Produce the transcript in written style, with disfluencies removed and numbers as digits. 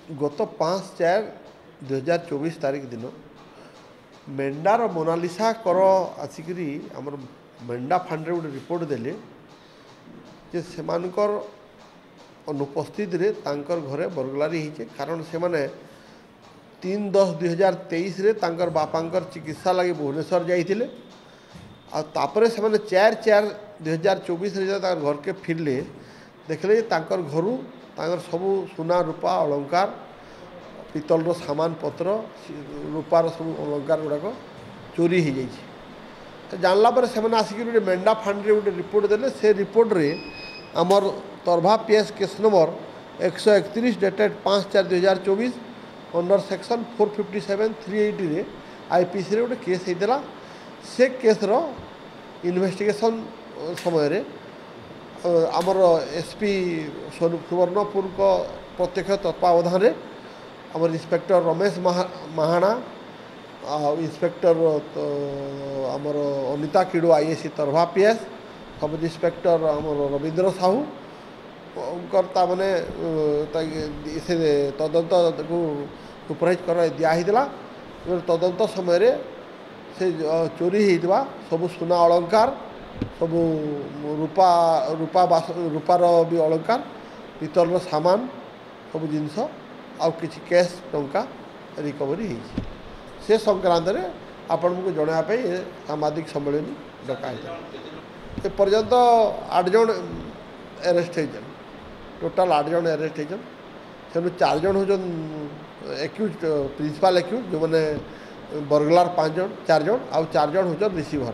गत 5/4/2024 तारीख दिन मेंडार मोनालिसा कर आसिकी आमर मेंडा फांड गोटे रिपोर्ट देले जे सेमानकर अनुपस्थित रे तांकर घरे बरगलारी होइछे कारण से माने 3/10/2023 रे तांकर बापांकर चिकित्सा लगी भुवनेश्वर जाइथिले आ तापरे से माने 4/4/2024 रे तांकर घर के फिरले देखले तांकर घरु तांकर सबु सुना रूपा अलंकार पितल सामान पत्र रूपार सब अलंकार गुड़ाक चोरी हो जाइए तो जानला पर से आसिक गोटे मेंढा फांड गोटे रिपोर्ट देले से रिपोर्ट रे आमर Tarbha PS case number 131 dated 5/4/2024 under section 457/380 रे आईपीसी रे गोटे केस होता से केस रो इन्वेस्टिगेशन समय रे आमर एसपी सुवर्णपुर को प्रत्यक्ष तत्वावधान रे आमर इंस्पेक्टर रमेश महाना इंस्पेक्टर आमर Anita Kido IIC Tarbha PS sub inspector आमर रवींद्र साहू माने से तदंत को सुपरवाइज कर दिखाहीला तदंत समय रे से चोरी होता सब सुना अलंकार सब रूपार भी अलंकार पितल सामान सब जिनस आउ किसी कैश टंका रिकवरी होती से संक्रांत में आपण को जनापी सामाजिक सम्मेलन डकाई ए पर्यंत 8 जन अरेस्ट होती टोटाल 8 जन अरेस्ट होती से 4 जन होजन एक्यूज प्रिंसिपल एक्यूज जो मैंने बरगलार 5 जन 4 जन आउ 4 जन होजन रिसीवर